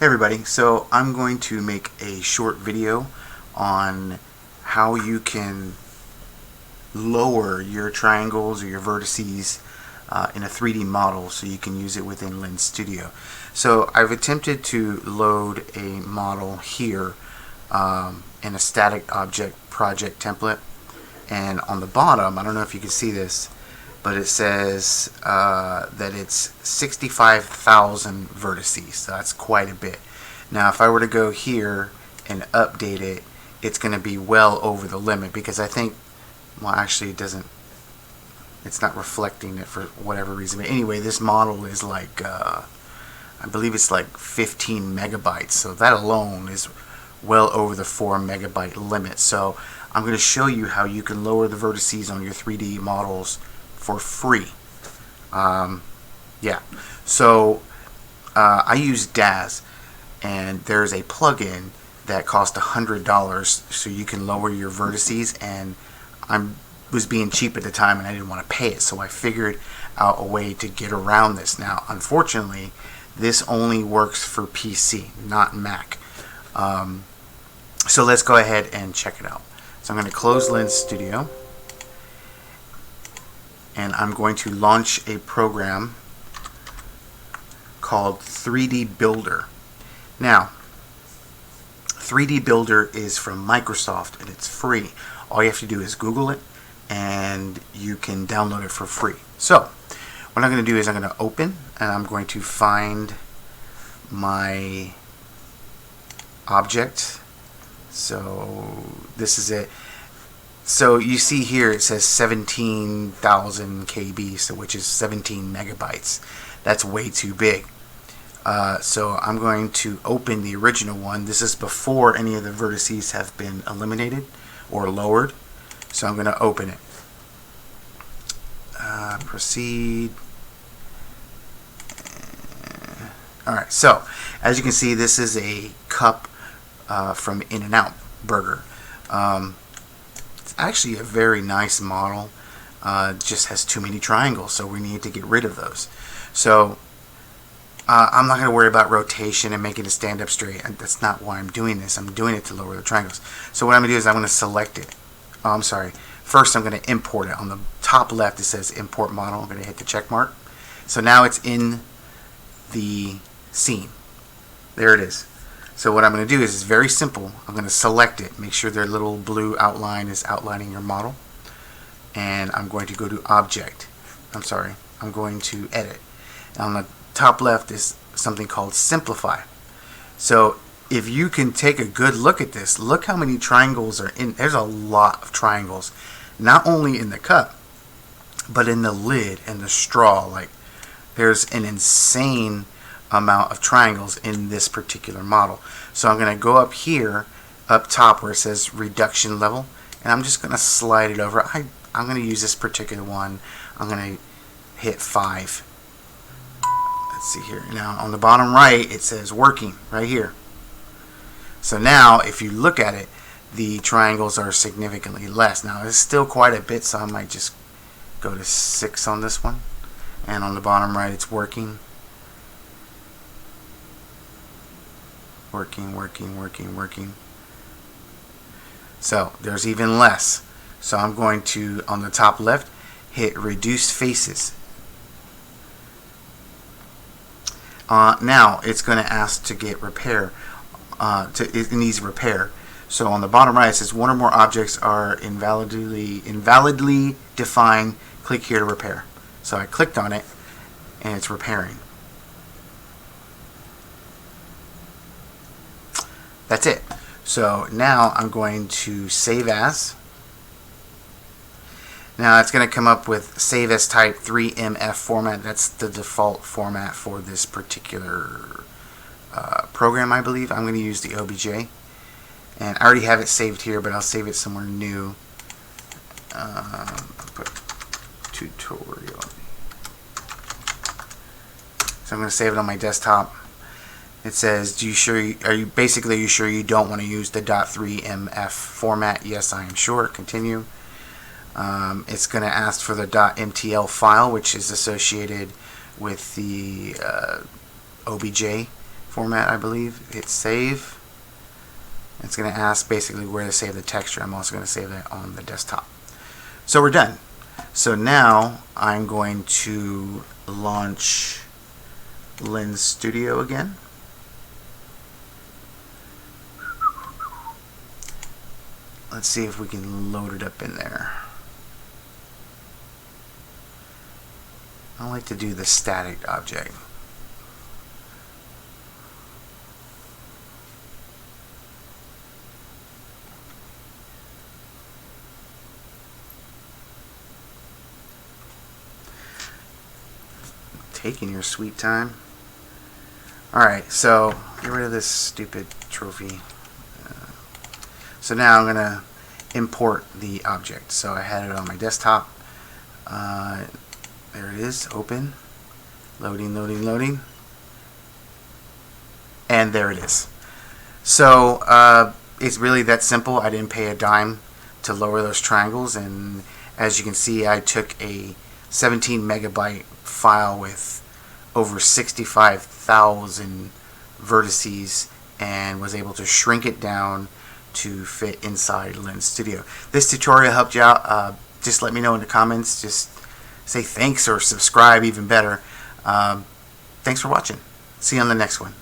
Hey everybody, so I'm going to make a short video on how you can lower your triangles or your vertices in a 3D model so you can use it within Lens Studio. So I've attempted to load a model here in a static object project template, and on the bottom, I don't know if you can see this, but it says that it's 65,000 vertices, so that's quite a bit. Now if I were to go here and update it, it's going to be well over the limit, because I think, well actually it doesn't, it's not reflecting it for whatever reason, but anyway, this model is like I believe it's like 15 megabytes, so that alone is well over the 4 megabyte limit. So I'm going to show you how you can lower the vertices on your 3D models for free. Yeah, so I use DAZ, and there's a plugin that costs $100 so you can lower your vertices, and I was being cheap at the time and I didn't want to pay it, so I figured out a way to get around this. Now unfortunately this only works for PC, not Mac. So let's go ahead and check it out. So I'm going to close Lens Studio, and I'm going to launch a program called 3D Builder. Now 3D Builder is from Microsoft and it's free. All you have to do is Google it and you can download it for free. So what I'm going to do is I'm going to open, and I'm going to find my object. So this is it. So you see here it says 17,000 KB, so which is 17 megabytes. That's way too big. So I'm going to open the original one. This is before any of the vertices have been eliminated or lowered. So I'm going to open it. Proceed. Alright, so as you can see, this is a cup from In-N-Out Burger. It's actually a very nice model. Just has too many triangles, so we need to get rid of those. So I'm not going to worry about rotation and making it stand up straight. That's not why I'm doing this. I'm doing it to lower the triangles. So what I'm going to do is I'm going to select it. Oh, I'm sorry. First I'm going to import it. On the top left it says import model. I'm going to hit the check mark. So now it's in the scene. There it is. So what I'm going to do is it's very simple. I'm going to select it. Make sure their little blue outline is outlining your model. And I'm going to go to object. I'm going to edit. And on the top left is something called simplify. So if you can take a good look at this, look how many triangles are in. There's a lot of triangles, not only in the cup but in the lid and the straw. Like, there's an insane amount of triangles in this particular model. So I'm going to go up here up top where it says reduction level, and I'm just going to slide it over. I'm going to use this particular one. I'm going to hit 5. Let's see here. Now on the bottom right it says working right here. So now if you look at it, the triangles are significantly less. Now it's still quite a bit, so I might just go to 6 on this one. And on the bottom right it's working. Working. So there's even less. So I'm going to, on the top left, hit reduce faces. Now it's going to ask to get repair. It needs repair. So on the bottom right it says one or more objects are invalidly defined. Click here to repair. So I clicked on it and it's repairing. That's it. So now I'm going to save as. Now it's going to come up with save as type 3MF format. That's the default format for this particular program, I believe. I'm going to use the OBJ, and I already have it saved here, but I'll save it somewhere new. Put tutorial. So I'm going to save it on my desktop. It says, are you sure you don't want to use the .3mf format? Yes, I am sure. Continue. It's going to ask for the .mtl file, which is associated with the OBJ format, I believe. Hit save. It's going to ask basically where to save the texture. I'm also going to save that on the desktop. So we're done. So now I'm going to launch Lens Studio again. Let's see if we can load it up in there. I like to do the static object. Taking your sweet time. Alright, so get rid of this stupid trophy. So now I'm going to import the object. So I had it on my desktop. There it is, open, loading, loading, loading, and there it is. So it's really that simple. I didn't pay a dime to lower those triangles, and as you can see, I took a 17 megabyte file with over 65,000 vertices and was able to shrink it down to fit inside Lens Studio. This tutorial helped you out. Just let me know in the comments. Just say thanks or subscribe, even better. Thanks for watching. See you on the next one.